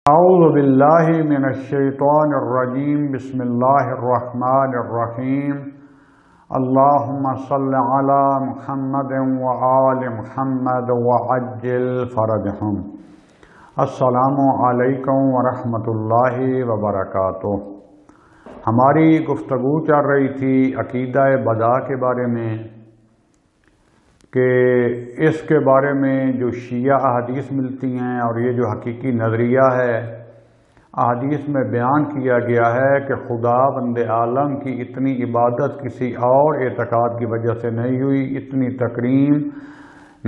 اعوذ باللہ من الشیطان الرجیم بسم اللہ الرحمن الرحیم اللہم صل علی محمد وآل محمد وعجل فرجہم۔ السلام علیکم ورحمۃ اللہ وبرکاتہ۔ ہماری گفتگو چل رہی تھی عقیدہ بدع کے بارے میں کہ اس کے بارے میں جو شیعہ احادیث ملتی ہیں اور یہ جو حقیقی نظریہ ہے احادیث میں بیان کیا گیا ہے کہ خدا بند عالم کی اتنی عبادت کسی اور اعتقاد کی وجہ سے نہیں ہوئی، اتنی تکریم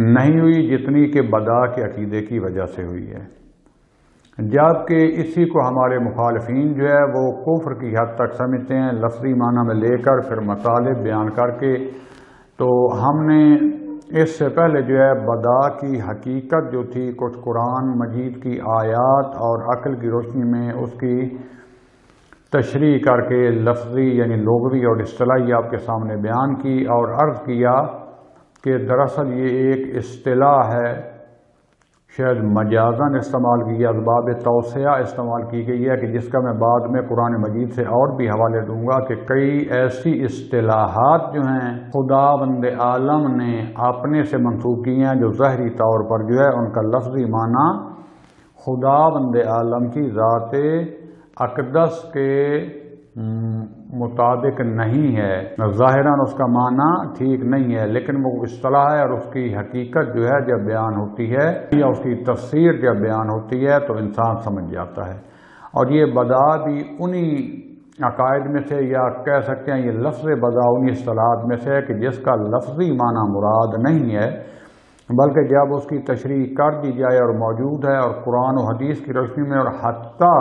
نہیں ہوئی جتنی کہ بدع کے عقیدے کی وجہ سے ہوئی ہے، جبکہ اسی کو ہمارے مخالفین جو ہے وہ کفر کی حد تک سمجھتے ہیں، لفظی معنی میں لے کر پھر مطالب بیان کر کے۔ تو ہم نے اس سے پہلے جو ہے بدع کی حقیقت جو تھی کچھ قرآن مجید کی آیات اور عقل کی روشنی میں اس کی تشریح کر کے لفظی یعنی لغوی اور اصطلاحی آپ کے سامنے بیان کی اور عرض کیا کہ دراصل یہ ایک اصطلاح ہے، شاید مجازاً استعمال کی یا اسباب توسعہ استعمال کی گئی ہے کہ جس کا میں بعد میں قرآن مجید سے اور بھی حوالے دوں گا کہ کئی ایسی اصطلاحات جو ہیں خدا بند عالم نے اپنے سے منسوخ کی ہیں جو ظاہری طور پر جو ہے ان کا لفظی معنی خدا بند عالم کی ذات اقدس کے مطابق نہیں ہے، ظاہراً اس کا معنی ٹھیک نہیں ہے، لیکن وہ اصطلاح ہے اور اس کی حقیقت جو ہے جب بیان ہوتی ہے یا اس کی تفسیر جب بیان ہوتی ہے تو انسان سمجھ جاتا ہے۔ اور یہ بدع بھی انہی عقائد میں سے یا کہہ سکتے ہیں یہ لفظ بدع انہی اصطلاحات میں سے ہے کہ جس کا لفظی معنی مراد نہیں ہے، بلکہ جب اس کی تشریح کر دی جائے اور موجود ہے اور قرآن و حدیث کی روشنی میں اور حتیٰ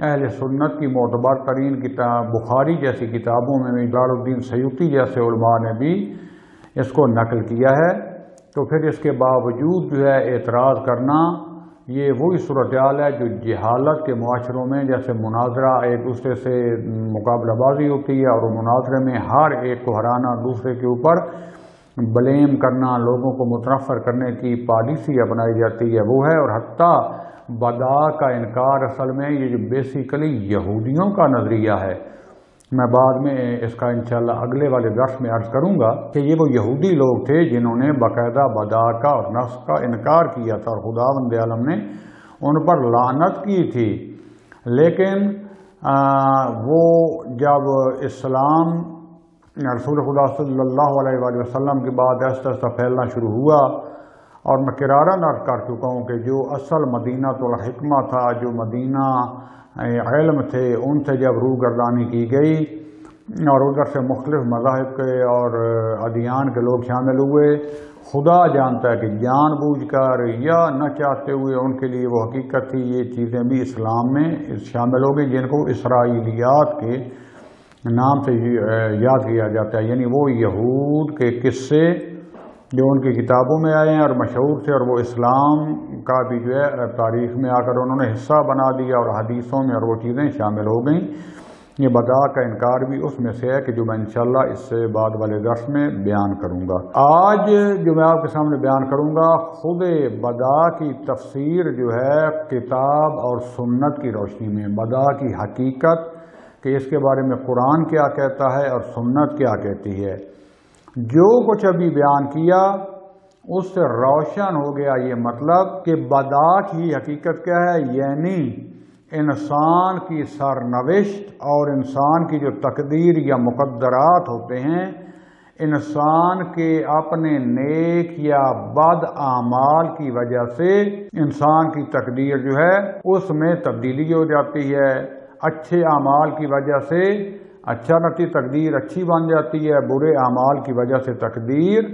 اہل سنت کی معتبر ترین کتاب بخاری جیسی کتابوں میں جلال الدین سیوطی جیسے علماء نے بھی اس کو نقل کیا ہے، تو پھر اس کے باوجود جو ہے اعتراض کرنا یہ وہی صورتحال ہے جو جہالت کے معاشروں میں جیسے مناظرہ ایک دوسرے سے مقابلہ بازی ہوتی ہے اور مناظرے میں ہر ایک کو ہرانا، دوسرے کے اوپر بلیم کرنا، لوگوں کو متنفر کرنے کی پالیسی اپنائی جاتی ہے، وہ ہے۔ اور حتیٰ بدع کا انکار اصل میں یہ جو بیسیکلی یہودیوں کا نظریہ ہے، میں بعد میں اس کا انشاءاللہ اگلے والے درس میں عرض کروں گا کہ یہ وہ یہودی لوگ تھے جنہوں نے باقاعدہ بدع کا اور نفس کا انکار کیا تھا اور خداوند عالم نے ان پر لعنت کی تھی، لیکن وہ جب اسلام رسول خدا صلی اللہ علیہ وآلہ وسلم کے بعد آہستہ آہستہ پھیلنا شروع ہوا، اور میں کراراً عرض کر چکا ہوں کہ جو اصل مدینہ الحکمہ تھا، جو مدینہ علم تھے، ان سے جب روگردانی کی گئی اور ادھر سے مختلف مذاہب کے اور ادیان کے لوگ شامل ہوئے، خدا جانتا ہے کہ جان بوجھ کر یا نہ چاہتے ہوئے ان کے لیے وہ حقیقت تھی، یہ چیزیں بھی اسلام میں شامل ہو گئی جن کو اسرائیلیات کے نام سے یاد کیا جاتا ہے، یعنی وہ یہود کے قصے جو ان کی کتابوں میں آئے ہیں اور مشہور تھے، اور وہ اسلام کا بھی جو ہے تاریخ میں آ کر انہوں نے حصہ بنا دیا اور حدیثوں میں اور وہ چیزیں شامل ہو گئیں۔ یہ بدع کا انکار بھی اس میں سے ہے کہ جو میں انشاءاللہ اس سے بعد والے درس میں بیان کروں گا۔ آج جو میں آپ کے سامنے بیان کروں گا خود بدع کی تفسیر جو ہے کتاب اور سنت کی روشنی میں، بدع کی حقیقت کہ اس کے بارے میں قرآن کیا کہتا ہے اور سنت کیا کہتی ہے۔ جو کچھ ابھی بیان کیا اس سے روشن ہو گیا یہ مطلب کہ بدع کی حقیقت کیا ہے، یعنی انسان کی سرنوشت اور انسان کی جو تقدیر یا مقدرات ہوتے ہیں، انسان کے اپنے نیک یا بد اعمال کی وجہ سے انسان کی تقدیر جو ہے اس میں تبدیلی ہو جاتی ہے، اچھے اعمال کی وجہ سے اچھا تقدیر اچھی بن جاتی ہے، برے اعمال کی وجہ سے تقدیر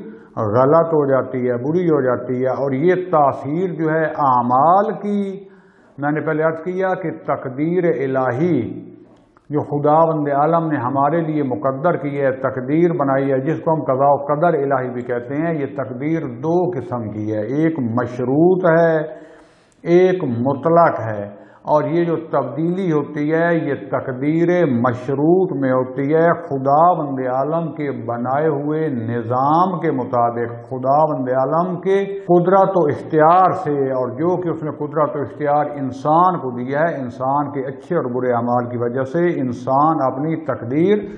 غلط ہو جاتی ہے، بری ہو جاتی ہے، اور یہ تاثیر جو ہے اعمال کی، میں نے پہلے عرض کیا کہ تقدیر الہی جو خداوند عالم نے ہمارے لیے مقدر کی ہے، تقدیر بنائی ہے، جس کو ہم قضاء و قدر الہی بھی کہتے ہیں، یہ تقدیر دو قسم کی ہے، ایک مشروط ہے، ایک مطلق ہے۔ اور یہ جو تبدیلی ہوتی ہے یہ تقدیر مشروط میں ہوتی ہے، خداوند عالم کے بنائے ہوئے نظام کے مطابق، خداوند عالم کے قدرت و اختیار سے، اور جو کہ اس نے قدرت و اختیار انسان کو دیا ہے، انسان کے اچھے اور برے اعمال کی وجہ سے انسان اپنی تقدیر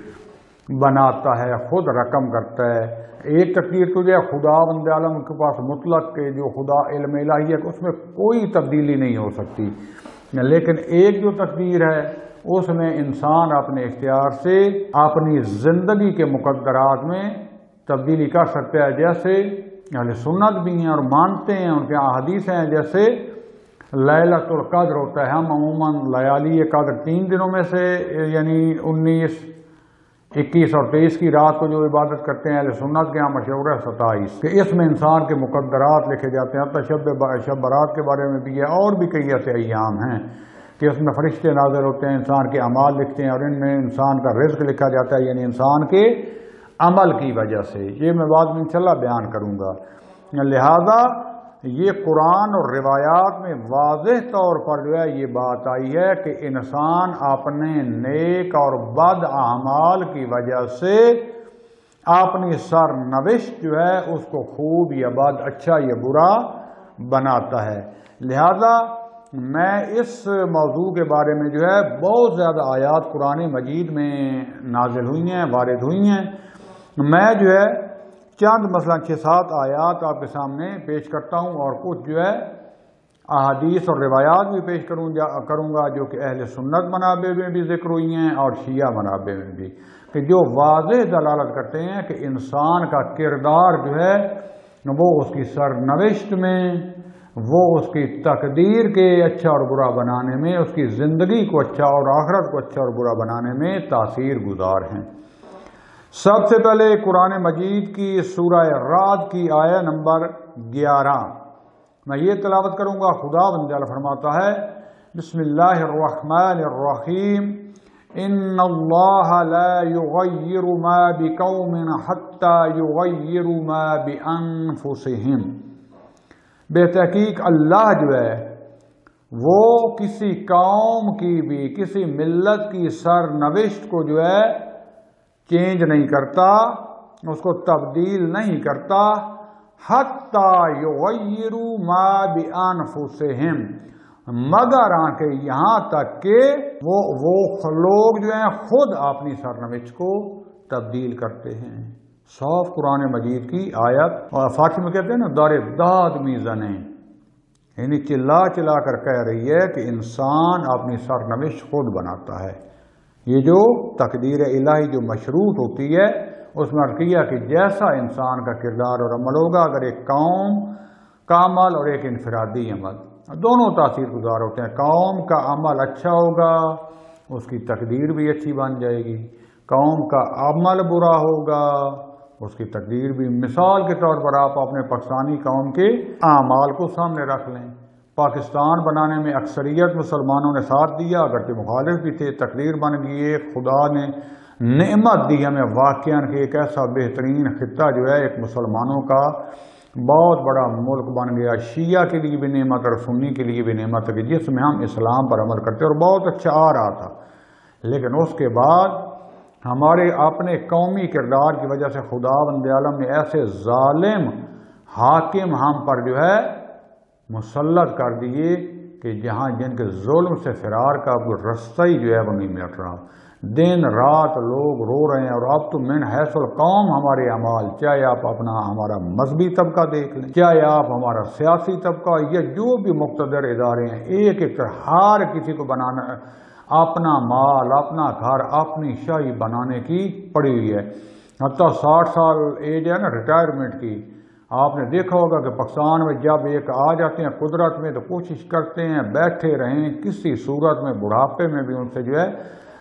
بناتا ہے، خود رقم کرتا ہے۔ ایک تقدیر تو جو ہے خداوند عالم کے پاس مطلق کے جو خدا علم الہی ہے اس میں کوئی تبدیلی نہیں ہو سکتی، لیکن ایک جو تقدیر ہے اس میں انسان اپنے اختیار سے اپنی زندگی کے مقدرات میں تبدیلی کر سکتا ہے، جیسے اہل سنت بھی ہیں اور مانتے ہیں، ان کے احادیث ہیں، جیسے لیلۃ القدر ہوتا ہے۔ ہم عموماً لیالی قدر 3 دنوں میں سے یعنی 19، 21 اور 23 کی رات کو جو عبادت کرتے ہیں، اہل سنت کے یہاں مشہور ہے 27، کہ اس میں انسان کے مقدرات لکھے جاتے ہیں، حتیٰ شب برات کے بارے میں بھی ہے، اور بھی کئی ایسے ایام ہیں کہ اس میں فرشتے نازل ہوتے ہیں، انسان کے اعمال لکھتے ہیں، اور ان میں انسان کا رزق لکھا جاتا ہے، یعنی انسان کے عمل کی وجہ سے۔ یہ میں بعد میں انشاءاللہ بیان کروں گا۔ لہذا یہ قرآن اور روایات میں واضح طور پر جو ہے یہ بات آئی ہے کہ انسان اپنے نیک اور بد اعمال کی وجہ سے اپنی سرنوشت جو ہے اس کو خوب یا بد، اچھا یا برا بناتا ہے۔ لہذا میں اس موضوع کے بارے میں جو ہے بہت زیادہ آیات قرآن مجید میں نازل ہوئی ہیں، وارد ہوئی ہیں۔ میں جو ہے چند مثلا 6-7 آیات آپ کے سامنے پیش کرتا ہوں، اور کچھ جو ہے احادیث اور روایات بھی پیش کروں گا جو کہ اہل سنت منابع میں بھی ذکر ہوئی ہیں اور شیعہ منابع میں بھی، کہ جو واضح دلالت کرتے ہیں کہ انسان کا کردار جو ہے وہ اس کی سرنوشت میں، وہ اس کی تقدیر کے اچھا اور برا بنانے میں، اس کی زندگی کو اچھا اور آخرت کو اچھا اور برا بنانے میں تاثیر گزار ہیں۔ سب سے پہلے قرآن مجید کی سورہ رعد کی آیہ نمبر 11 میں یہ تلاوت کروں گا۔ خداوند جل فرماتا ہے، بسم اللہ الرحمن الرحیم، ان اللہ لا یغیر ما بقوم حتی یغیروا ما بانفسہم۔ بے تحقیق اللہ جو ہے وہ کسی قوم کی بھی، کسی ملت کی سرنوشت کو جو ہے چینج نہیں کرتا، اس کو تبدیل نہیں کرتا، حتی یغیروا ما بانفسہم، مگر آنکہ یہاں تک کہ وہ لوگ جو ہیں خود اپنی سرنوشت کو تبدیل کرتے ہیں۔ صاف قرآن مجید کی آیت، اور فارسی میں کہتے ہیں نا دار داد میزنیں، یعنی چلا چلا کر کہہ رہی ہے کہ انسان اپنی سرنوشت خود بناتا ہے۔ یہ جو تقدیر الہی جو مشروط ہوتی ہے اس میں کیا کہ جیسا انسان کا کردار اور عمل ہوگا، اگر ایک قوم کا عمل اور ایک انفرادی عمل دونوں تاثیر گزار ہوتے ہیں، قوم کا عمل اچھا ہوگا اس کی تقدیر بھی اچھی بن جائے گی، قوم کا عمل برا ہوگا اس کی تقدیر بھی۔ مثال کے طور پر آپ اپنے پاکستانی قوم کے اعمال کو سامنے رکھ لیں، پاکستان بنانے میں اکثریت مسلمانوں نے ساتھ دیا، اگرچہ مخالف بھی تھے، تقدیر بن گئی ہے، خدا نے نعمت دی ہمیں واقعاً کہ ایک ایسا بہترین خطہ جو ہے ایک مسلمانوں کا بہت بڑا ملک بن گیا، شیعہ کے لیے بھی نعمت اور سنی کے لیے بھی نعمت ہے کہ جس میں ہم اسلام پر عمل کرتے اور بہت اچھا آ رہا تھا، لیکن اس کے بعد ہمارے اپنے قومی کردار کی وجہ سے خداوند عالم نے ایسے ظالم حاکم ہم پر جو ہے مسلط کر دیے کہ جہاں جن کے ظلم سے فرار کا کوئی رستہ ہی جو ہے وہ نہیں مٹ رہا، دن رات لوگ رو رہے ہیں۔ اور اب تو من حیث القوم ہمارے اعمال، چاہے آپ ہمارا مذہبی طبقہ دیکھ لیں، چاہے آپ ہمارا سیاسی طبقہ، یا جو بھی مقتدر ادارے ہیں، ایک ایک ہر کسی کو بنانا، اپنا مال، اپنا گھر، اپنی شاہی بنانے کی پڑی ہوئی ہے۔ حتیٰ 60 سال ایج ہے نا ریٹائرمنٹ کی، آپ نے دیکھا ہوگا کہ پاکستان میں جب ایک آ جاتے ہیں قدرت میں تو کوشش کرتے ہیں بیٹھے رہیں، کسی صورت میں بڑھاپے میں بھی ان سے جو ہے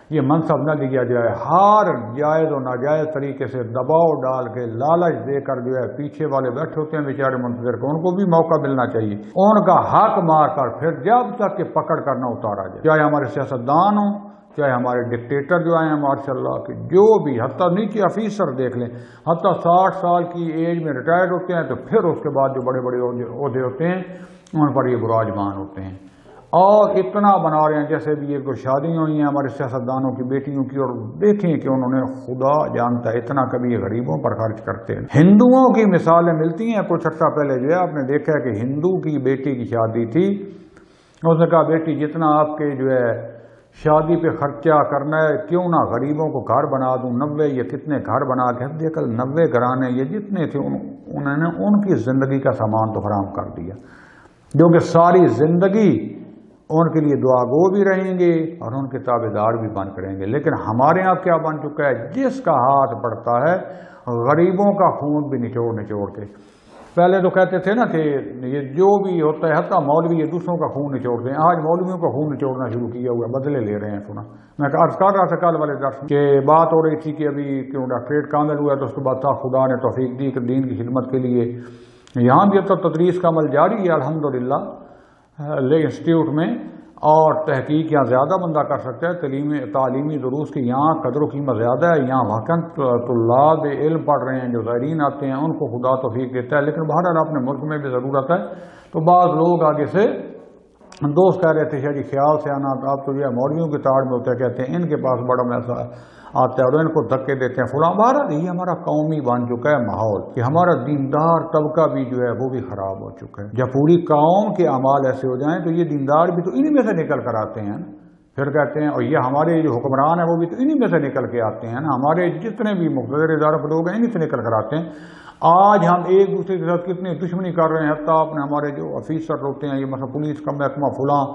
یہ منصب نہ لیا جائے، ہر جائز و ناجائز طریقے سے دباؤ ڈال کے لالچ دے کر جو ہے پیچھے والے بیٹھے ہوتے ہیں بیچارے منتظر کو، ان کو بھی موقع ملنا چاہیے، ان کا حق مار کر پھر جب تک کہ پکڑ کر نہ اتارا جائے، چاہے ہمارے سیاستدان ہوں، چاہے ہمارے ڈکٹیٹر جو آئے ہیں ماشاءاللہ کے، جو بھی حتیٰ نیچے افیسر دیکھ لیں، حتیٰ 60 سال کی ایج میں ریٹائرڈ ہوتے ہیں تو پھر اس کے بعد جو بڑے بڑے عہدے ہوتے ہیں ان پر یہ براجمان ہوتے ہیں۔ اور اتنا بنا رہے ہیں جیسے بھی ایک دو شادیاں ہوئی ہیں ہمارے سیاستدانوں کی بیٹیوں کی، اور دیکھیں کہ انہوں نے خدا جانتا ہے اتنا کبھی غریبوں پر خرچ کرتے ہیں۔ ہندوؤں کی مثالیں ملتی ہیں، کچھ عرصہ پہلے جو ہے آپ نے دیکھا کہ ہندو کی بیٹی کی شادی تھی، اس نے کہا بیٹی جتنا آپ کے جو ہے شادی پہ خرچہ کرنا ہے کیوں نہ غریبوں کو گھر بنا دوں، 90 یا کتنے گھر بنا کے دیکھ 90 گھرانے یہ جتنے تھے انہوں نے ان کی زندگی کا سامان تو فراہم کر دیا، جو کہ ساری زندگی ان کے لیے دعا گو بھی رہیں گے اور ان کے تابع دار بھی بن کریں گے۔ لیکن ہمارے یہاں کیا بن چکا ہے، جس کا ہاتھ پڑتا ہے غریبوں کا خون بھی نچوڑ کے، پہلے تو کہتے تھے نا کہ یہ جو بھی ہوتا ہے حتیٰ مولوی یہ دوسروں کا خون نچوڑتے ہیں، آج مولویوں کا خون نچوڑنا شروع کیا ہوا، بدلے لے رہے ہیں۔ سنا میں عرض کر رہا تھا کل والے درس کہ بات ہو رہی تھی کہ ابھی کیوں ڈاکٹریٹ کامل ہوا ہے تو اس کے بعد خدا نے توفیق دی کہ دین کی خدمت کے لیے یہاں بھی اب تو تدریس کا عمل جاری ہے الحمدللہ انسٹیٹیوٹ میں، اور تحقیق یہاں زیادہ بندہ کر سکتا ہے، تعلیمی دروس کی یہاں قدر و قیمت زیادہ ہے، یہاں واقعاً طلاب علم پڑھ رہے ہیں، جو زائرین آتے ہیں ان کو خدا توفیق دیتا ہے۔ لیکن بہرحال اپنے ملک میں بھی ضرورت ہے، تو بعض لوگ آگے سے دوست کہہ رہے تھے شاید خیال سے آنا، آپ تو جو ہے مولویوں کی تاڑ میں ہوتے ہیں، کہتے ہیں ان کے پاس بڑا پیسہ آتا ہے اور ان کو دھکے دیتے ہیں فلاں۔ بہرحال یہ ہمارا قومی بن چکا ہے ماحول کہ ہمارا دیندار طبقہ بھی جو ہے وہ بھی خراب ہو چکا ہے۔ جب پوری قوم کے اعمال ایسے ہو جائیں تو یہ دیندار بھی تو انہی میں سے نکل کر آتے ہیں، پھر کہتے ہیں اور یہ ہمارے جو حکمران ہیں وہ بھی تو انہی میں سے نکل کے آتے ہیں نا، ہمارے جتنے بھی مقتدر اداروں کے لوگ ہیں انہی سے نکل کر آتے ہیں۔ آج ہم ایک دوسرے کے ساتھ کتنی دشمنی کر رہے ہیں، حتیٰ اپنے ہمارے جو آفیسر ہوتے ہیں، یہ مثلا پولیس کا محکمہ فلاں،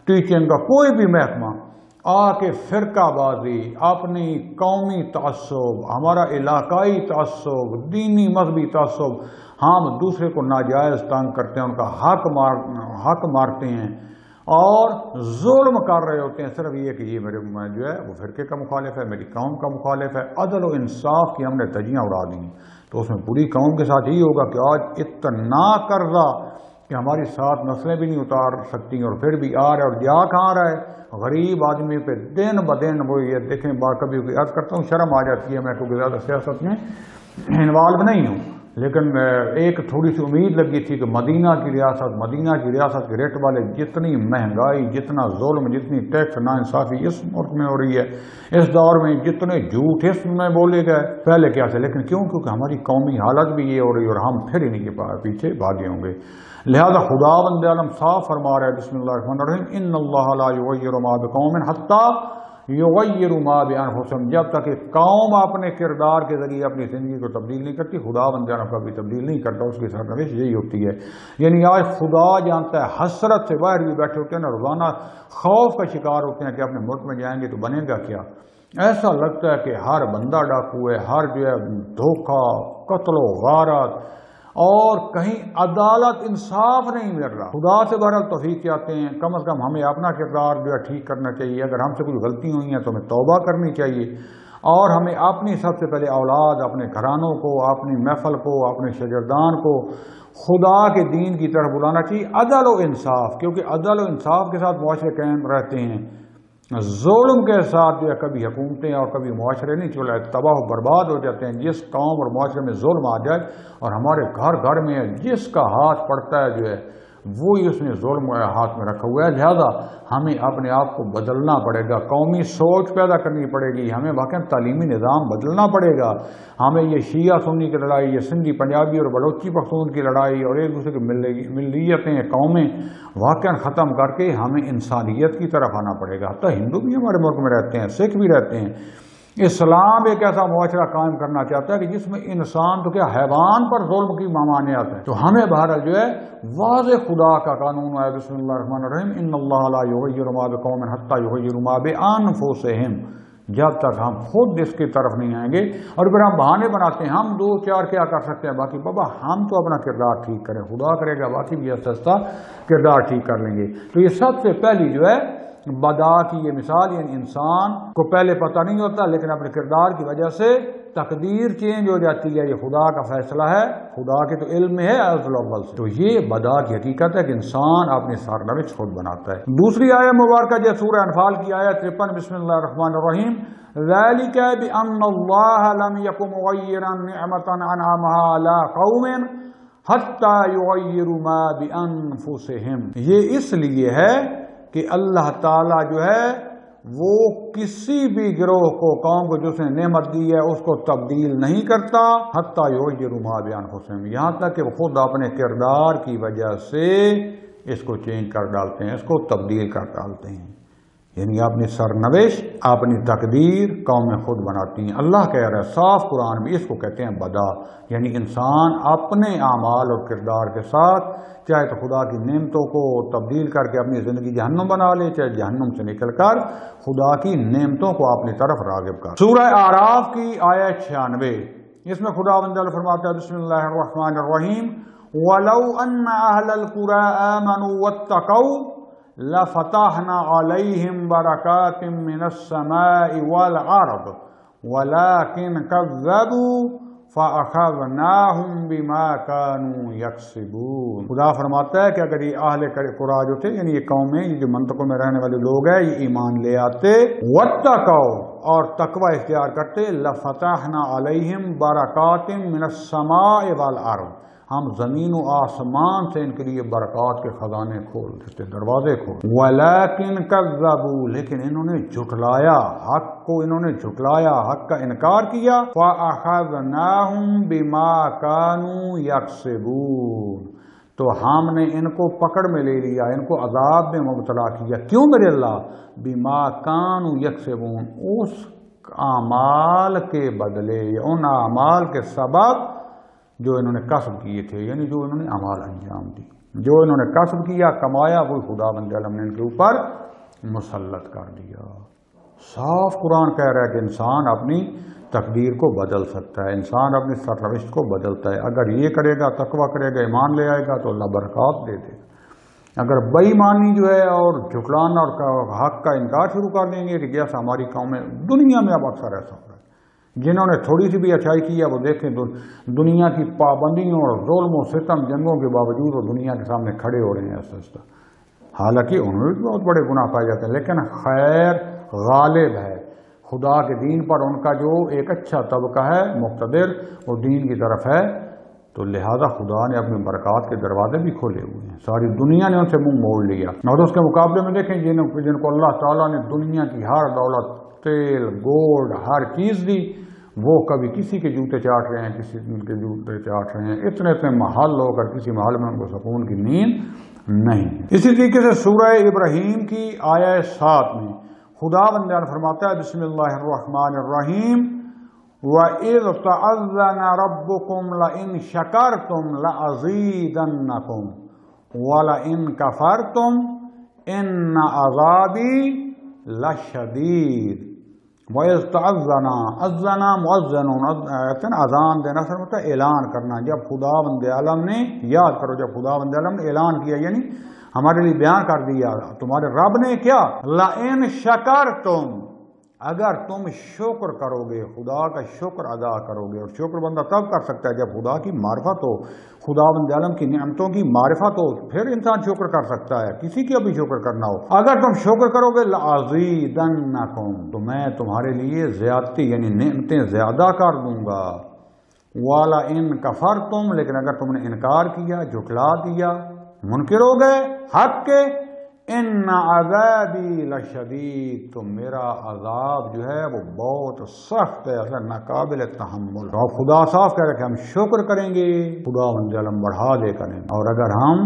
ٹیچنگ کا کوئی بھی محکمہ، آ کے فرقہ بازی، اپنی قومی تعصب، ہمارا علاقائی تعصب، دینی مذہبی تعصب، ہم دوسرے کو ناجائز تنگ کرتے ہیں، ان کا حق مارتے ہیں اور ظلم کر رہے ہوتے ہیں، صرف یہ کہ یہ میرے جو ہے وہ فرقے کا مخالف ہے، میری قوم کا مخالف ہے۔ عدل و انصاف کی ہم نے دھجیاں اڑا دی ہیں، تو اس میں پوری قوم کے ساتھ یہی ہوگا کہ آج اتنا قرضہ کہ ہماری 7 نسلیں بھی نہیں اتار سکتی، اور پھر بھی آ رہا ہے، اور جا کہاں رہا ہے غریب آدمی پہ دن بدن۔ وہ یہ دیکھیں کبھی عرض کرتا ہوں شرم آ جاتی ہے، میں کیونکہ زیادہ سیاست میں انوالو نہیں ہوں، لیکن ایک تھوڑی سی امید لگی تھی کہ مدینہ کی ریاست کے ریٹ والے جتنی مہنگائی، جتنا ظلم، جتنی ٹیکس ناانصافی اس ملک میں ہو رہی ہے اس دور میں، جتنے جھوٹ اس میں بولے گئے پہلے کیا سے، لیکن کیونکہ ہماری قومی حالت بھی یہ ہو رہی ہے اور ہم پھر انہیں کے پیچھے بھاگے ہوں گے۔ لہذا خدا بند عالم صاف فرما رہا ہے بسم اللہ الرحمن الرحیم ان اللہ لا یغیر ما بقوم حتی یغیر ما بانفسہم، جب تک کہ قوم اپنے کردار کے ذریعے اپنی زندگی کو تبدیل نہیں کرتی خدا بند عالم کا بھی تبدیل نہیں کرتا، اس کی سرنوشت یہی ہوتی ہے۔ یعنی آج خدا جانتا ہے، حسرت سے باہر بھی بیٹھے ہوتے ہیں نا، روزانہ خوف کا شکار ہوتے ہیں کہ اپنے ملک میں جائیں گے تو بنے گا کیا۔ ایسا لگتا ہے کہ ہر بندہ ڈاکو ہے، ہر جو ہے دھوکہ، قتل و غارت، اور کہیں عدالت انصاف نہیں مل رہا۔ خدا سے بہرحال توفیق چاہتے ہیں، کم از کم ہمیں اپنا کردار جو ہے ٹھیک کرنا چاہیے، اگر ہم سے کوئی غلطی ہوئی ہیں تو ہمیں توبہ کرنی چاہیے، اور ہمیں اپنی سب سے پہلے اولاد، اپنے گھرانوں کو، اپنی محفل کو، اپنے شاگردان کو خدا کے دین کی طرف بلانا چاہیے، عدل و انصاف، کیونکہ عدل و انصاف کے ساتھ معاشرے قائم رہتے ہیں، ظلم کے ساتھ جو ہے کبھی حکومتیں اور کبھی معاشرے نہیں چلے، تباہ و برباد ہو جاتے ہیں۔ جس قوم اور معاشرے میں ظلم آ جائے، اور ہمارے گھر میں جس کا ہاتھ پڑتا ہے جو ہے وہی اس نے ظلم ہاتھ میں رکھا ہوا ہے۔ لہذا ہمیں اپنے آپ کو بدلنا پڑے گا، قومی سوچ پیدا کرنی پڑے گی، ہمیں واقعا تعلیمی نظام بدلنا پڑے گا، ہمیں یہ شیعہ سنی کی لڑائی، یہ سندھی پنجابی اور بلوچی پختون کی لڑائی اور ایک دوسرے کی ملیتیں قومیں واقعا ختم کر کے ہمیں انسانیت کی طرف آنا پڑے گا۔ حتیٰ ہندو بھی ہمارے ملک میں رہتے ہیں، سکھ بھی رہتے ہیں۔ اسلام ایک ایسا معاشرہ قائم کرنا چاہتا ہے کہ جس میں انسان تو کیا حیوان پر ظلم کی ممانعت ہے، تو ہمیں بہرحال جو ہے واضح خدا کا قانون ہے بسم اللہ الرحمن الرحیم ان اللہ لا یغیر ما بقوم حتی یغیروا ما بانفسہم، جب تک ہم خود اس کی طرف نہیں آئیں گے۔ اور پھر ہم بہانے بناتے ہیں، ہم 2-4 کیا کر سکتے ہیں، باقی بابا ہم تو اپنا کردار ٹھیک کریں، خدا کرے گا باقی بھی آہستہ کردار ٹھیک کر لیں گے۔ تو یہ سب سے پہلی جو ہے بدا کی یہ مثال، یعنی انسان کو پہلے پتہ نہیں ہوتا لیکن اپنے کردار کی وجہ سے تقدیر چینج ہو جاتی ہے، یہ خدا کا فیصلہ ہے، خدا کے تو علم میں ہے ازل اول سے۔ تو یہ بدا کی حقیقت ہے کہ انسان اپنی سرنوشت خود بناتا ہے۔ دوسری آیت مبارکہ جو سورہ انفال کی آیت 53 بسم اللہ الرحمن الرحیم ذالک بان اللہ لم یک مغیرا نعمۃ انعمها علی قوم حتی یغیروا ما بانفسہم، یہ اس لیے ہے کہ اللہ تعالیٰ جو ہے وہ کسی بھی گروہ کو، قوم کو جس نے نعمت دی ہے اس کو تبدیل نہیں کرتا، حتیٰ یغیروا ما بانفسہم، یہاں تک کہ وہ خود اپنے کردار کی وجہ سے اس کو چینج کر ڈالتے ہیں، اس کو تبدیل کر ڈالتے ہیں۔ یعنی اپنی سرنوشت، اپنی تقدیر قومیں خود بناتی ہیں۔ اللہ کہہ رہا ہے صاف قرآن میں، اس کو کہتے ہیں بدا، یعنی انسان اپنے اعمال اور کردار کے ساتھ چاہے تو خدا کی نعمتوں کو تبدیل کر کے اپنی زندگی جہنم بنا لے، چاہے جہنم سے نکل کر خدا کی نعمتوں کو اپنی طرف راغب کر۔ سورہ اعراف کی آیت 96، اس میں خداوند جل فرماتا ہے بسم اللہ الرحمن الرحیم وَلَوْ أَنَّ أَهْلَ الْقُرَىٰ آمَنُوا وَاتَّقَوْا لَفَتَحْنَا عَلَيْهِمْ بَرَكَاتٍ مِّنَ السَّمَاءِ وَالْأَرْضِ وَلَٰكِنْ كَذَّبُوا فَأَخَذْنَاهُمْ بِمَا كَانُوا يَكْسِبُونَ۔ خدا فرماتا ہے کہ اگر یہ اہل قرآ جو تھے، یعنی یہ قومیں، یہ جو منطقوں میں رہنے والے لوگ ہیں، یہ ایمان لے آتے، وَاتَّقَوْا اور تقوی اختیار کرتے، لَفَتَحْنَا عَلَيْهِمْ بَرَكَاتٍ مِّنَ السَّمَاءِ وَالْأَرْضِ، ہم زمین و آسمان سے ان کے لیے برکات کے خزانے کھول دیتے، دروازے کھول۔ وَلَٰكِنْ كَذَّبُوا، لیکن انہوں نے جھٹلایا، حق کو انہوں نے جھٹلایا، حق کا انکار کیا۔ فَأَخَذْنَاهُمْ بِمَا كَانُوا يَكْسِبُونَ، تو ہم نے ان کو پکڑ میں لے لیا، ان کو عذاب میں مبتلا کیا۔ کیوں میرے اللہ؟ بِمَا كَانُوا يَكْسِبُونَ، اس اعمال کے بدلے یا ان اعمال کے سبب جو انہوں نے کسب کیے تھے، یعنی جو انہوں نے اعمال انجام دی، جو انہوں نے کسب کیا، کمایا، وہ خداوند عالم نے ان کے اوپر مسلط کر دیا۔ صاف قرآن کہہ رہا ہے کہ انسان اپنی تقدیر کو بدل سکتا ہے، انسان اپنی سرنوشت کو بدلتا ہے۔ اگر یہ کرے گا، تقوی کرے گا، ایمان لے آئے گا تو اللہ برکات دے دے گا۔ اگر بے ایمانی جو ہے اور جھٹلانا اور حق کا انکار شروع کر دیں گے، کہ جیسا ہماری قومیں دنیا میں اب اکثر ایسا ہو رہا ہے، جنہوں نے تھوڑی سی بھی اچھائی کی ہے وہ دیکھیں دنیا کی پابندیوں اور ظلم و ستم جنگوں کے باوجود وہ دنیا کے سامنے کھڑے ہو رہے ہیں ایسا، حالانکہ انہوں نے بہت بڑے گناہ پائے جاتے ہیں، لیکن خیر غالب ہے، خدا کے دین پر ان کا جو ایک اچھا طبقہ ہے مقتدر، وہ دین کی طرف ہے، تو لہذا خدا نے اپنی برکات کے دروازے بھی کھولے ہوئے ہیں، ساری دنیا نے ان سے منہ موڑ لیا۔ اور اس کے مقابلے میں دیکھیں جن کو اللہ تعالیٰ نے دنیا کی ہر دولت، تیل، گولڈ، ہر چیز دی، وہ کبھی کسی کے جوتے چاٹ رہے ہیں، کسی کے جوتے چاٹ رہے ہیں، اتنے محل ہو کر کسی محل میں ان کو سکون کی نیند نہیں۔ اسی طریقے سے سورہ ابراہیم کی آیت 7 میں خداوند نے فرماتا ہے بسم اللہ الرحمن الرحیم وَإِذْ تَعَذَّنَ رَبُّكُمْ لَئِن شَكَرْتُمْ لَأَزِيدَنَّكُمْ وَلَئِن كَفَرْتُمْ إِنَّ عَذَابِي لَشَدِيدٌ۔ وَإِذْ تَعَذَّنَ، اذَّنَ مُؤَذَّنٌ، اذان دینا سر ہوتا ہے اعلان کرنا۔ جب خداوند عالم نے، یاد کرو جب خداوند عالم نے اعلان کیا، یعنی ہمارے لیے بیان کر دیا، تمہارے رب نے کیا، لَئِن شَكَرْتُمْ، اگر تم شکر کرو گے، خدا کا شکر ادا کرو گے، اور شکر بندہ تب کر سکتا ہے جب خدا کی معرفت ہو، خداوند عالم کی نعمتوں کی معرفت ہو، پھر انسان شکر کر سکتا ہے، کسی کا بھی شکر کرنا ہو۔ اگر تم شکر کرو گے لَأَزِيدَنَّكُمْ، تو میں تمہارے لیے زیادتی یعنی نعمتیں زیادہ کر دوں گا۔ وَلَئِن كَفَرْتُمْ، لیکن اگر تم نے انکار کیا، جھٹلا دیا، منکر ہو گئے حق کے، ان عذابی لشدید، تو میرا عذاب جو ہے وہ بہت سخت ہے، اصلا ناقابل تحمل۔ اور خدا صاف کہہ رہا ہے کہ ہم شکر کریں گے، خداوند عالم بڑھا دے کریں، اور اگر ہم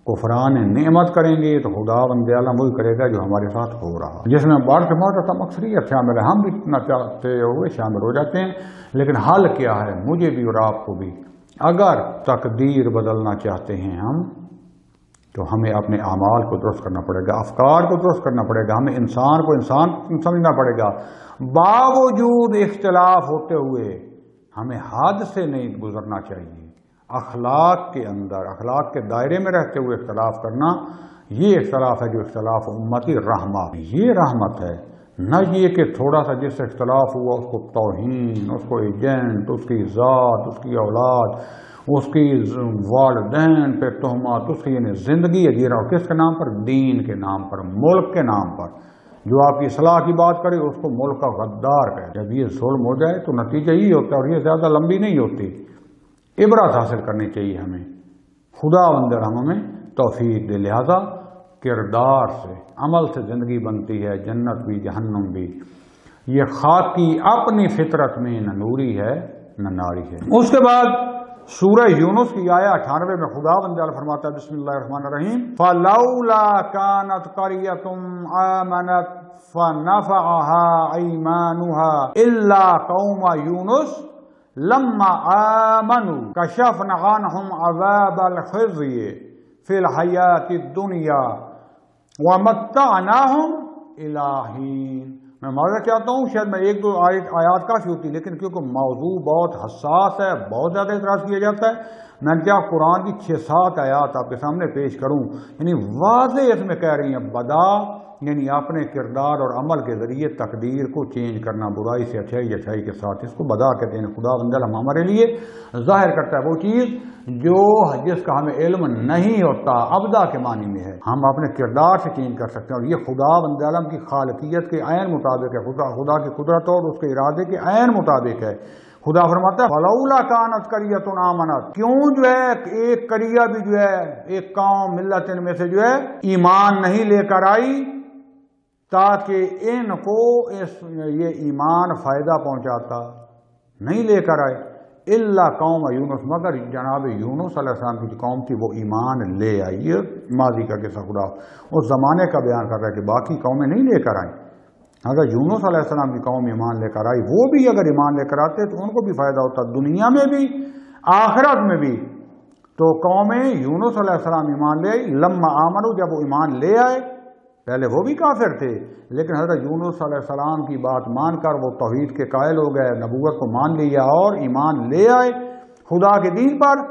کفران نعمت کریں گے تو خداوند عالم وہی کرے گا جو ہمارے ساتھ ہو رہا، جس میں بڑھ کے موت تم اکثریت شامل ہے، ہم بھی اتنا چاہتے ہوئے شامل ہو جاتے ہیں، لیکن حل کیا ہے مجھے بھی اور آپ کو بھی؟ اگر تقدیر بدلنا چاہتے ہیں ہم، تو ہمیں اپنے اعمال کو درست کرنا پڑے گا، افکار کو درست کرنا پڑے گا، ہمیں انسان کو انسان سمجھنا پڑے گا، باوجود اختلاف ہوتے ہوئے ہمیں حد سے نہیں گزرنا چاہیے۔ اخلاق کے اندر، اخلاق کے دائرے میں رہتے ہوئے اختلاف کرنا، یہ اختلاف ہے جو اختلاف امتی رحمہ، یہ رحمت ہے، نہ یہ کہ تھوڑا سا جس سے اختلاف ہوا اس کو توہین، اس کو ایجنٹ، اس کی ذات، اس کی اولاد، اس کی والدین پہ تہمات، اس کی یعنی زندگی جی رہا ہو، کس کے نام پر؟ دین کے نام پر، ملک کے نام پر۔ جو آپ کی اصلاح کی بات کرے اس کو ملک کا غدار کہے۔ جب یہ ظلم ہو جائے تو نتیجہ ہی ہوتا ہے، اور یہ زیادہ لمبی نہیں ہوتی۔ عبرت حاصل کرنی چاہیے ہمیں، خداوند ہمیں توفیق دے۔ لہذا کردار سے، عمل سے زندگی بنتی ہے، جنت بھی جہنم بھی۔ یہ خاکی اپنی فطرت میں نہ نوری ہے نہ ناری ہے۔ اس کے بعد سورہ یونس کی آیہ 98 میں خدا بند فرماتا ہے بسم اللہ الرحمن الرحیم فَلَوْلَا كَانَتْ قَرْيَةٌ آمَنَتْ فَنَفَعَهَا أَيْمَانُهَا إِلَّا قَوْمَ يُونُسَ لَمَّا آمَنُوا كَشَفْنَا عَنْهُمْ عَذَابَ الْخِزْيِ فِي الْحَيَاةِ الدُّنْيَا وَمَتَّعْنَاهُمْ إِلَىٰ حِينٍ۔ میں معذرت چاہتا ہوں، شاید میں ایک دو آیات کافی ہوتی، لیکن کیونکہ موضوع بہت حساس ہے، بہت زیادہ اعتراض کیا جاتا ہے، میں کیا قرآن کی 6-7 آیات آپ کے سامنے پیش کروں، یعنی واضح اس میں کہہ رہی ہیں بدا، یعنی اپنے کردار اور عمل کے ذریعے تقدیر کو چینج کرنا، برائی سے اچھائی، اچھائی کے ساتھ، اس کو بدا کہتے ہیں۔ خدا بند ہمارے لیے ظاہر کرتا ہے وہ چیز جس کا ہمیں علم نہیں ہوتا، ابدا کے معنی میں ہے، ہم اپنے کردار سے چینج کر سکتے ہیں، اور یہ خدا بند عالم کی خالقیت کے عین مطابق ہے، خدا کی قدرت اور اس کے ارادے کے عین مطابق ہے۔ خدا فرماتا ہے فَلَوْلَا كَانَتْ قَرْيَةٌ آمَنَتْ، کیوں جو ہے ایک قریہ بھی جو ہے، ایک قوم ملت ان میں سے جو ہے ایمان نہیں لے کر آئی تاکہ ان کو یہ ایمان فائدہ پہنچاتا، نہیں لے کر آئے الا قوم یونس، مگر جناب یونس علیہ السلام کی جو قوم تھی وہ ایمان لے آئی۔ یہ ماضی کا قصہ خدا اس زمانے کا بیان کر رہا ہے کہ باقی قومیں نہیں لے کر آئیں۔ اگر یونس علیہ السلام کی قوم ایمان لے کر آئی، وہ بھی اگر ایمان لے کر آتے تو ان کو بھی فائدہ ہوتا، دنیا میں بھی آخرت میں بھی۔ تو قومیں یونس علیہ السلام ایمان لے آئی، لما آمنوا، جب وہ ایمان لے آئے، پہلے وہ بھی کافر تھے لیکن حضرت یونس علیہ السلام کی بات مان کر وہ توحید کے قائل ہو گئے، نبوت کو مان لیا اور ایمان لے آئے خدا کے دین پر،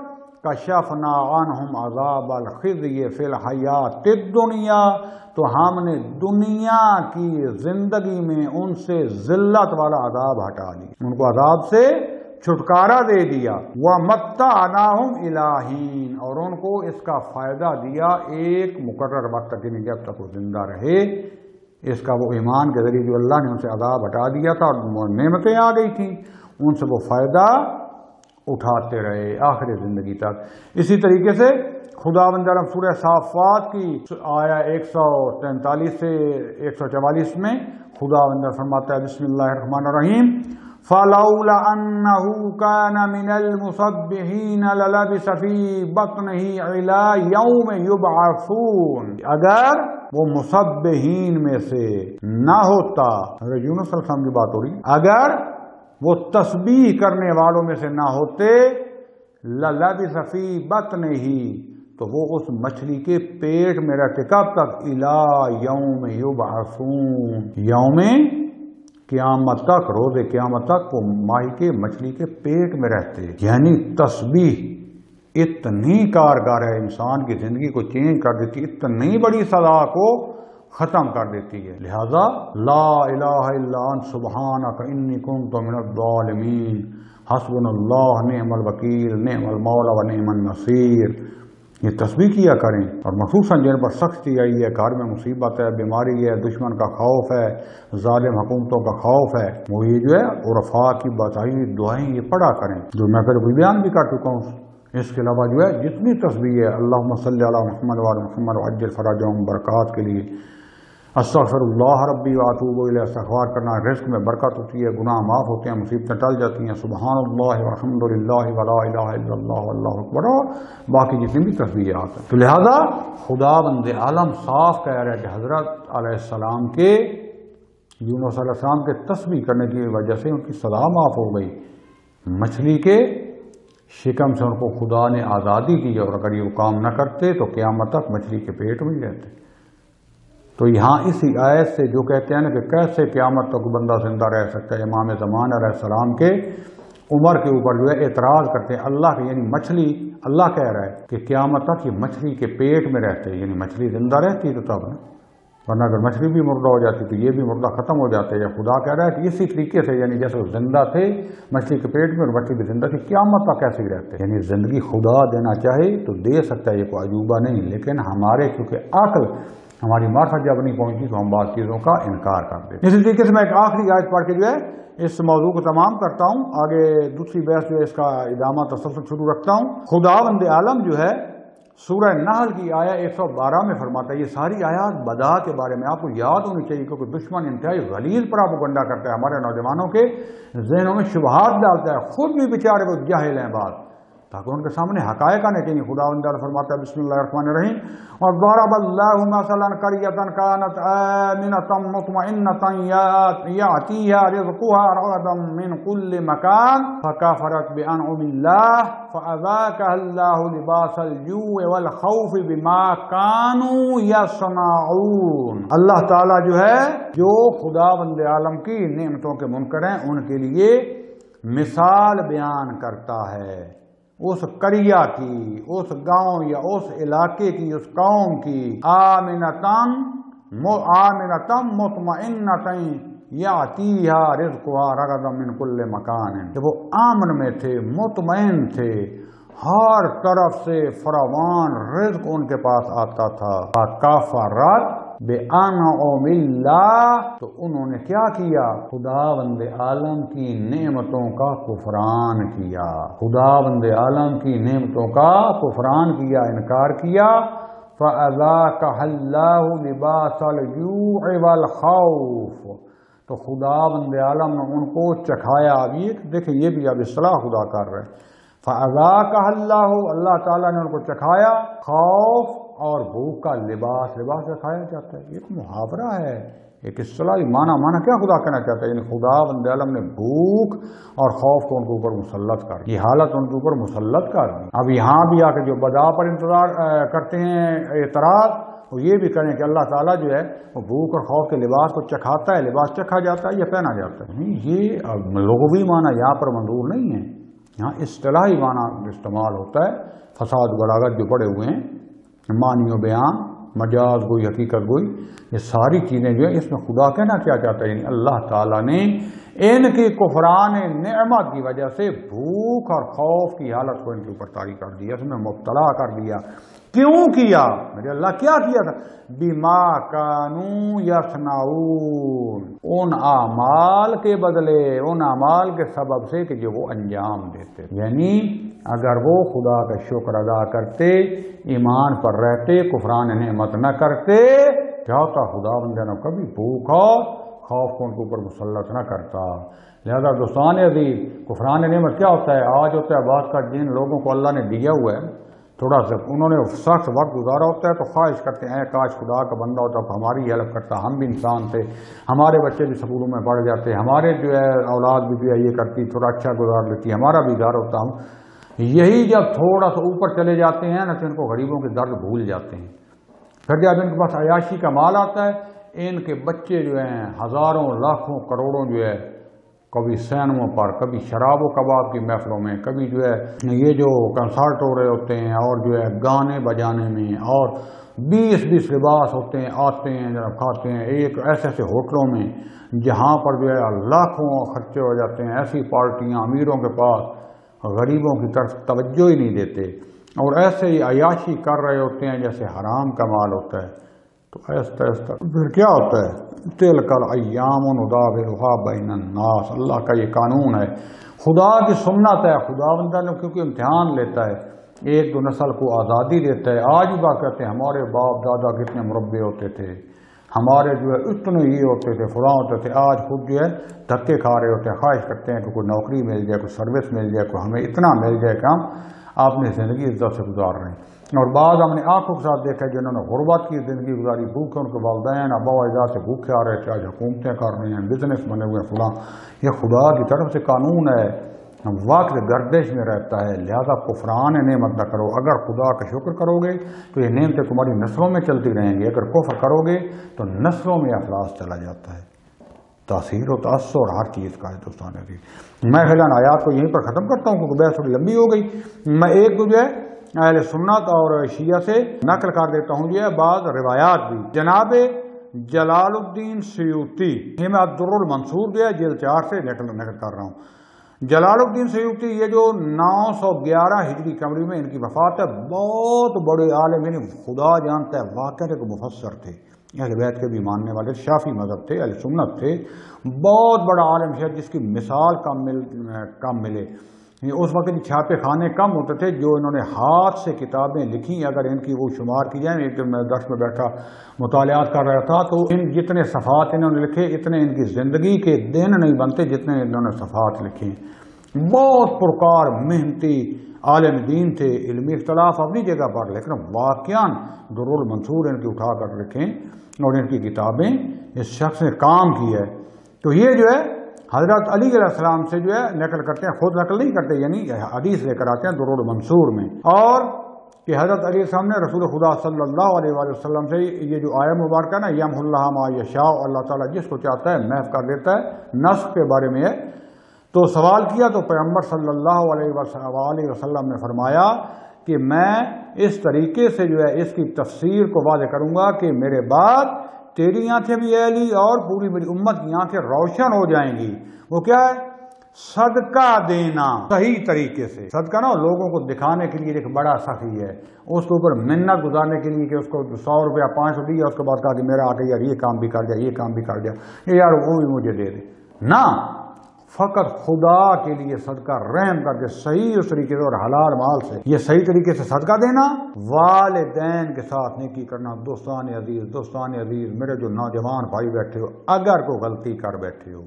کشفنا عنہم عذاب الخزی فی الحیات الدنیا، تو ہم نے دنیا کی زندگی میں ان سے ذلت والا عذاب ہٹا لی، ان کو عذاب سے چھٹکارا دے دیا، وَمَتَّعْنَاهُمْ إِلَىٰ حِينٍ، اور ان کو اس کا فائدہ دیا ایک مقرر وقت تک، یعنی جب تک وہ زندہ رہے، اس کا وہ ایمان کے ذریعے جو اللہ نے ان سے عذاب ہٹا دیا تھا اور نعمتیں آ گئی تھیں، ان سے وہ فائدہ اٹھاتے رہے آخر زندگی تک۔ اسی طریقے سے خدا بند سورہ صافات کی آیا 143 سے 144 میں خدا بند فرماتا ہے بسم اللہ الرحمن الرحیم فَلَوْلَا أَنَّهُ كَانَ مِنَ الْمُسَبِّحِينَ لَلَبِثَ فِي بَطْنِهِ إِلَىٰ يَوْمِ يُبْعَثُونَ، اگر وہ مسبحین میں سے نہ ہوتا، حضرت یونس علیہ السلام کی بات ہو رہی، اگر وہ تسبیح کرنے والوں میں سے نہ ہوتے، لَلَبِثَ فِي بَطْنِهِ، تو وہ اس مچھلی کے پیٹ میں رہتے، کب تک؟ إِلَىٰ يَوْمِ يُبْعَثُونَ، یوم قیامت تک، روز قیامت تک وہ ماہی کے مچھلی کے پیٹ میں رہتے۔ یعنی تسبیح اتنی کارگر ہے، انسان کی زندگی کو چینج کر دیتی، اتنی بڑی سزا کو ختم کر دیتی ہے۔ لہذا لا الہ الا انت سبحانک انی کنت من الظالمین، حسبنا اللہ نعم الوکیل نعم المولا و نعم النصیر، یہ تسبیح کیا کریں۔ اور مخصوصاً جن پر سختی آئی ہے، گھر میں مصیبت ہے، بیماری ہے، دشمن کا خوف ہے، ظالم حکومتوں کا خوف ہے، وہ یہ جو ہے عرفاء کی بتائی ہوئی دعائیں یہ پڑھا کریں، جو میں پھر بیان بھی کر چکا ہوں۔ اس کے علاوہ جو ہے جتنی تسبیح ہے، اللہم صلی علی محمد وعلی محمد وعجل فرجہم، برکات کے لیے استغفر اللہ ربی واتوب الیہ، استغفار کرنا، رزق میں برکت ہوتی ہے، گناہ معاف ہوتے ہیں، مصیبتیں ٹل جاتی ہیں، سبحان اللہ والحمد للہ ولا الہ الا اللہ واللہ اکبر، اور باقی جتنی بھی تسبیحات ہیں۔ تو لہذا خدا بند عالم صاف کہہ رہا ہے کہ حضرت علیہ السلام کے، یونس علیہ السلام کے تسبیح کرنے کی وجہ سے ان کی سزا معاف ہو گئی، مچھلی کے شکم سے ان کو خدا نے آزادی دی، اور اگر یہ کام نہ کرتے تو قیامت تک مچھلی کے پیٹ میں ہی رہتے۔ تو یہاں اسی آیت سے جو کہتے ہیں نا کہ کیسے قیامت تک بندہ زندہ رہ سکتا ہے، امام زمان علیہ السلام کے عمر کے اوپر جو ہے اعتراض کرتے ہیں اللہ کے، یعنی مچھلی، اللہ کہہ رہا ہے کہ قیامت تک یہ مچھلی کے پیٹ میں رہتے، یعنی مچھلی زندہ رہتی تو تب ہے، ورنہ اگر مچھلی بھی مردہ ہو جاتی تو یہ بھی مردہ ختم ہو جاتے۔ یا خدا کہہ رہا ہے کہ اسی طریقے سے، یعنی جیسے وہ زندہ تھے مچھلی کے پیٹ میں اور مچھلی بھی زندہ تھی، قیامت تک کیسے ہی رہتے، یعنی زندگی خدا دینا چاہے تو دے سکتا ہے، یہ کوئی عجوبہ نہیں، لیکن ہمارے کیونکہ عقل، ہماری معرفت جب نہیں پہنچتی تو ہم بعض چیزوں کا انکار کر دیتے۔ اسی طریقے سے میں ایک آخری آیت پڑھ کے جو ہے اس موضوع کو تمام کرتا ہوں، آگے دوسری بحث جو ہے اس کا ادامہ تسلسل شروع رکھتا ہوں۔ خداوند عالم جو ہے سورہ نحل کی آیہ 112 میں فرماتا ہے، یہ ساری آیات بدا کے بارے میں آپ کو یاد ہونی چاہیے، کیونکہ دشمن انتہائی غلیظ پراپیگنڈا کرتا ہے، ہمارے نوجوانوں کے ذہنوں میں شبہات ڈالتا ہے، خود بھی بیچارے وہ جاہل ہیں بات، تاکہ ان کے سامنے حقائق آنے چاہیے۔ خداوند فرماتا ہے بسم اللہ الرحمن الرحیم، وَضَرَبَ اللَّهُ مَثَلًا قَرْيَةً كَانَتْ آمِنَةً مُطْمَئِنَّةً يَأْتِيهَا رِزْقُهَا رَغَدًا مِنْ كُلِّ مَكَانٍ فَكَفَرَتْ بِأَنْعُمِ اللَّهِ فَأَذَاقَهَا اللَّهُ لِبَاسَ الْجُوعِ وَالْخَوْفِ بِمَا كَانُوا يَصْنَعُونَ۔ اللہ تعالیٰ جو ہے، جو خداوند عالم کی نعمتوں کے منکر ہیں ان کے لیے مثال بیان کرتا ہے، اس قریہ کی، اس گاؤں یا اس علاقے کی، اس قوم کی، آمنتن مطمئنتن یاتیہا رزقہا رغدا من کل مکان، کہ وہ امن میں تھے، مطمئن تھے، ہر طرف سے فراوان رزق ان کے پاس آتا تھا۔ فکفرت بِأَنْعُمِ اللَّهِ، تو انہوں نے کیا کیا؟ خداوند عالم کی نعمتوں کا کفران کیا، خداوند عالم کی نعمتوں کا کفران کیا، انکار کیا۔ فَأَذَاقَهَا اللَّهُ لِبَاسَ الْجُوعِ وَالْخَوْفِ، تو خداوند عالم نے ان کو چکھایا۔ اب یہ دیکھیں، یہ بھی اب اصطلاح خدا کر رہے ہیں، فَأَذَاقَهَا اللَّهُ، اللہ تعالیٰ نے ان کو چکھایا خوف اور بھوک کا لباس چکھایا جاتا ہے۔ یہ محاورہ ہے، ایک اصطلاحی معنی کیا خدا کہنا چاہتا ہے؟ یعنی خداوند عالم نے بھوک اور خوف کو ان کے اوپر مسلط کر دی، یہ حالت ان کے اوپر مسلط کر دی۔ اب یہاں بھی آ کے جو بدا پر انتظار کرتے ہیں اعتراض، وہ یہ بھی کریں کہ اللہ تعالیٰ جو ہے وہ بھوک اور خوف کے لباس کو چکھاتا ہے، لباس چکھا جاتا ہے یا پہنا جاتا ہے؟ یہ لغوی معنی یہاں پر منظور نہیں ہے، یہاں اصطلاحی معنی استعمال ہوتا ہے۔ فساد بلاغت جو پڑے ہوئے ہیں، معنی و بیان، مجاز گوئی، حقیقت گوئی، یہ ساری چیزیں جو ہیں اس میں خدا کہنا کیا چاہتا ہے؟ یعنی اللہ تعالیٰ نے ان کی کفران نعمت کی وجہ سے بھوک اور خوف کی حالت کو ان کے اوپر طاری کر دیا، اس میں مبتلا کر دیا۔ کیوں کیا؟ میرے اللہ کیا کیا تھا؟ بما کانوا یصنعون، ان اعمال کے بدلے، ان اعمال کے سبب سے کہ جو وہ انجام دیتے، یعنی اگر وہ خدا کا شکر ادا کرتے، ایمان پر رہتے، کفران نعمت نہ کرتے، کیا ہوتا؟ خداوند نے کبھی بھوک اور خوف کو ان کے اوپر مسلط نہ کرتا۔ لہذا دوستان عزیز، کفران نعمت کیا ہوتا ہے؟ آج ہوتا ہے بعض کا جن لوگوں کو اللہ نے دیا ہوا ہے، تھوڑا سا انہوں نے سخت وقت گزارا ہوتا ہے تو خواہش کرتے ہیں کاش خدا کا بندہ ہوتا تو ہماری ہیلپ کرتا، ہم بھی انسان تھے، ہمارے بچے بھی سکولوں میں پڑھ جاتے، ہمارے جو ہے اولاد بھی جو ہے یہ کرتی، تھوڑا اچھا گزار لیتی، ہمارا بھی گزار ہوتا۔ ہم یہی جب تھوڑا سا اوپر چلے جاتے ہیں نا تو ان کو غریبوں کے درد بھول جاتے ہیں۔ پھر جب ان کے پاس عیاشی کا مال آتا ہے، ان کے بچے جو ہیں ہزاروں لاکھوں کروڑوں جو ہے کبھی سینموں پر، کبھی شراب و کباب کی محفلوں میں، کبھی جو ہے یہ جو کنسرٹ ہو رہے ہوتے ہیں اور جو ہے گانے بجانے میں، اور 20 لباس ہوتے ہیں، آتے ہیں جناب کھاتے ہیں ایک ایسے ہوٹلوں میں جہاں پر جو ہے لاکھوں خرچے ہو جاتے ہیں، ایسی پارٹیاں امیروں کے پاس غریبوں کی طرف توجہ ہی نہیں دیتے، اور ایسے ہی عیاشی کر رہے ہوتے ہیں جیسے حرام کا مال ہوتا ہے۔ تو ایسا پھر کیا ہوتا ہے؟ تِلْکَ الْأَيَّامُ نُدَاوِلُهَا بَيْنَ النَّاسِ، اللہ کا یہ قانون ہے، خدا کی سنت ہے۔ خداوند نے کیونکہ امتحان لیتا ہے، ایک دو نسل کو آزادی دیتا ہے۔ آج بھی بات کرتے ہیں ہمارے باپ دادا کتنے مربے ہوتے تھے، ہمارے جو ہے اتنے یہ ہوتے تھے، فلاں ہوتے تھے، آج خود جو ہے دھکے کھا رہے ہوتے ہیں، خواہش کرتے ہیں کہ کوئی نوکری مل جائے، کوئی سروس مل جائے، کوئی ہمیں اتنا مل جائے کہ ہم اپنی زندگی عزت سے گزار رہے ہیں۔ اور بعض ہم نے آنکھوں کے ساتھ دیکھا جنہوں نے غربت کی زندگی گزاری، بھوکے ان کے والدین ابا و اجداد سے بھوکے آ رہے تھے، آج حکومتیں کر رہی ہیں، بزنس بنے ہوئے فلاں۔ یہ خدا کی طرف سے قانون ہے، وقت گردش میں رہتا ہے، لہذا کفران نعمت نہ کرو۔ اگر خدا کا شکر کرو گے تو یہ نعمتیں تمہاری نسلوں میں چلتی رہیں گی، اگر کفر کرو گے تو نسلوں میں افلاس چلا جاتا ہے۔ تاثیر و تاثر ہر چیز کا ہے دوستان عزیز۔ میں فی الحال آیات کو یہیں پر ختم کرتا ہوں کیونکہ بحث تھوڑی لمبی ہو گئی۔ میں ایک جو ہے اہل سنت اور شیعہ سے نقل کر دیتا ہوں یہ بعض روایات بھی۔ جناب جلال الدین سیوطی، یہ میں الدر المنصور جو ہے جلد 4 سے نقل کر رہا ہوں۔ جلال الدین سیوطی یہ جو 911 ہجری قمری میں ان کی وفات ہے، بہت بڑے عالم، یعنی خدا جانتا ہے واقعہ کے مفسر تھے، اہل بیت کے بھی ماننے والے، شافعی مذہب تھے، اہل سنت تھے، بہت بڑا عالم شاید جس کی مثال کم ملے۔ اس وقت چھاپے خانے کم ہوتے تھے. جو انہوں نے ہاتھ سے کتابیں لکھی اگر ان کی وہ شمار کی جائیں، ایک دن میں درس میں بیٹھا مطالعات کر رہا تھا تو ان جتنے صفحات انہوں نے لکھے اتنے ان کی زندگی کے دن نہیں بنتے جتنے انہوں نے صفحات لکھے. بہت پرکار محنتی عالم دین تھے، علمی اختلاف اپنی جگہ پر، لیکن واقعاً در المنصور ان کی اٹھا کر رکھیں اور ان کی کتابیں اس شخص نے کام کی ہے. تو یہ جو ہے حضرت علی علیہ السلام سے جو ہے نقل کرتے ہیں، خود نقل نہیں کرتے، یعنی حدیث لے کر آتے ہیں در المنصور میں. اور کہ حضرت علی السلام نے رسول خدا صلی اللہ علیہ وآلہ وسلم سے یہ جو آیہ مبارکہ نا یمحو اللہ ما یشاء، اللہ تعالیٰ جس کو چاہتا ہے محو کر دیتا ہے، نسخ کے بارے میں ہے. تو سوال کیا تو پیغمبر صلی اللہ علیہ وسلم نے فرمایا کہ میں اس طریقے سے جو ہے اس کی تفسیر کو واضح کروں گا کہ میرے بعد تیری آنکھیں بھی اے علی اور پوری میری امت کی آنکھیں روشن ہو جائیں گی. وہ کیا ہے؟ صدقہ دینا صحیح طریقے سے. صدقہ نا لوگوں کو دکھانے کے لیے ایک بڑا سخی ہے، اس کے اوپر منت گزارنے کے لیے کہ اس کو 100 روپیہ 500 دیا، اس کے بعد کہا کہ میرا آ کے یار یہ کام بھی کر دیا، یہ کام بھی کر دیا، یہ یار وہ بھی مجھے دے دے. نہ، فقط خدا کے لیے صدقہ رحم کر کے صحیح اس طریقے سے اور حلال مال سے یہ صحیح طریقے سے صدقہ دینا. والدین کے ساتھ نیکی کرنا. دوستان عزیز میرے جو نوجوان بھائی بیٹھے ہو، اگر کوئی غلطی کر بیٹھے ہو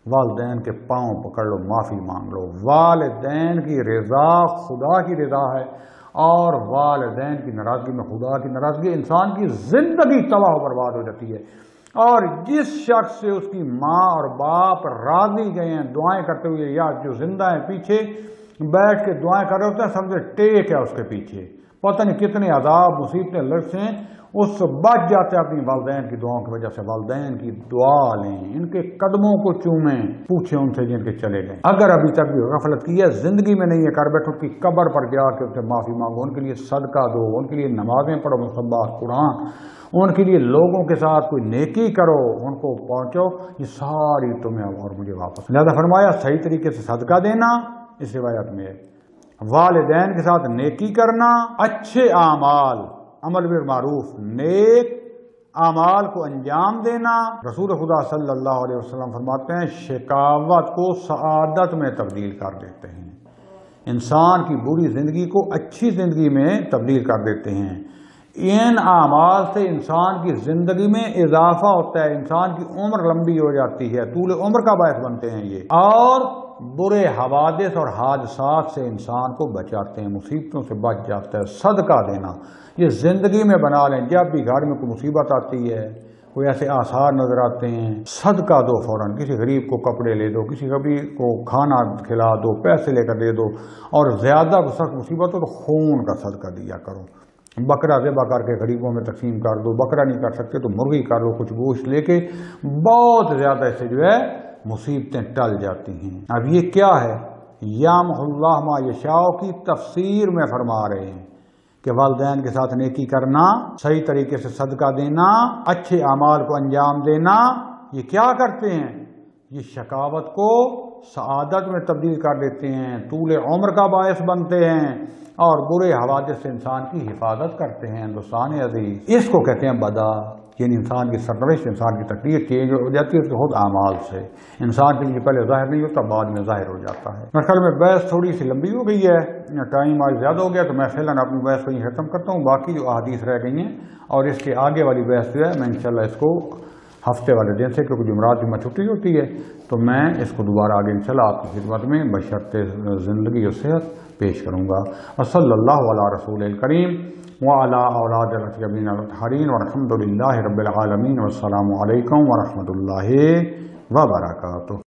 والدین کے پاؤں پکڑ لو، معافی مانگ لو. والدین کی رضا خدا کی رضا ہے اور والدین کی ناراضگی میں خدا کی ناراضگی، انسان کی زندگی تباہ و برباد ہو جاتی ہے. اور جس شخص سے اس کی ماں اور باپ راضی گئے ہیں دعائیں کرتے ہوئے، یا جو زندہ ہیں پیچھے بیٹھ کے دعائیں کر رہے ہوتے ہیں، سمجھے ٹیک ہے اس کے پیچھے، پتہ نہیں کتنے عذاب مصیبتیں لڑتے ہیں، اس سے بچ جاتے ہیں اپنی والدین کی دعاؤں کی وجہ سے. والدین کی دعا لیں، ان کے قدموں کو چومیں، پوچھیں ان سے جن کے چلے گئے. اگر ابھی تک بھی غفلت کی ہے، زندگی میں نہیں ہے، کر بیٹھو کی قبر پر جا کے ان سے معافی مانگو، ان کے لیے صدقہ دو، ان کے لیے نمازیں پڑھو، مصباح قرآن، ان کے لیے لوگوں کے ساتھ کوئی نیکی کرو، ان کو پہنچو. یہ ساری تمہیں اور مجھے واپس. لہذا فرمایا صحیح طریقے سے صدقہ دینا، اس روایت میں ہے والدین کے ساتھ نیکی کرنا، اچھے اعمال، عمل بالمعروف، نیک اعمال کو انجام دینا. رسول خدا صلی اللہ علیہ وسلم فرماتے ہیں شقاوت کو سعادت میں تبدیل کر دیتے ہیں، انسان کی بری زندگی کو اچھی زندگی میں تبدیل کر دیتے ہیں. ان اعمال سے انسان کی زندگی میں اضافہ ہوتا ہے، انسان کی عمر لمبی ہو جاتی ہے، طول عمر کا باعث بنتے ہیں یہ، اور برے حوادث اور حادثات سے انسان کو بچاتے ہیں، مصیبتوں سے بچ جاتا ہے. صدقہ دینا یہ زندگی میں بنا لیں. جب بھی گھر میں کوئی مصیبت آتی ہے، کوئی ایسے آثار نظر آتے ہیں، صدقہ دو فوراً. کسی غریب کو کپڑے لے دو، کسی غریب کو کھانا کھلا دو، پیسے لے کر دے دو. اور زیادہ سخت مصیبت ہو تو خون کا صدقہ دیا کرو. بکرا ذبح کر کے غریبوں میں تقسیم کر دو. بکرا نہیں کر سکتے تو مرغی کر دو، کچھ گوشت لے کے. بہت زیادہ سے جو ہے مصیبتیں ٹل جاتی ہیں. اب یہ کیا ہے؟ یمحو اللہ ما یشاء کی تفسیر میں فرما رہے ہیں کہ والدین کے ساتھ نیکی کرنا، صحیح طریقے سے صدقہ دینا، اچھے اعمال کو انجام دینا، یہ کیا کرتے ہیں؟ یہ شقاوت کو سعادت میں تبدیل کر دیتے ہیں، طول عمر کا باعث بنتے ہیں، اور برے حوادث سے انسان کی حفاظت کرتے ہیں. ہندوستان عزیز اس کو کہتے ہیں بدا، یعنی انسان کی سرنوشت، انسان کی تقدیر چینج ہو جاتی ہے اس کے خود اعمال سے. انسان کے لیے پہلے ظاہر نہیں ہوتا، بعد میں ظاہر ہو جاتا ہے. میرے خیال میں بحث تھوڑی سی لمبی ہو گئی ہے، ٹائم آج زیادہ ہو گیا، تو میں فعلاً اپنی بحث کو یہ ختم کرتا ہوں. باقی جو احادیث رہ گئی ہیں اور اس کے آگے والی بحث جو ہے میں انشاءاللہ اس کو ہفتے والے دن سے، کیونکہ جمعرات جمعہ چھٹی ہوتی ہے، تو میں اس کو دوبارہ آگے انشاءاللہ آپ کی خدمت میں بشرط زندگی اور صحت پیش کروں گا. وصلی اللہ علی رسول الکریم وعلی اولاد الاطیبین الطاہرین والحمد للہ رب العالمین. والسلام علیکم ورحمۃ اللہ وبرکاتہ.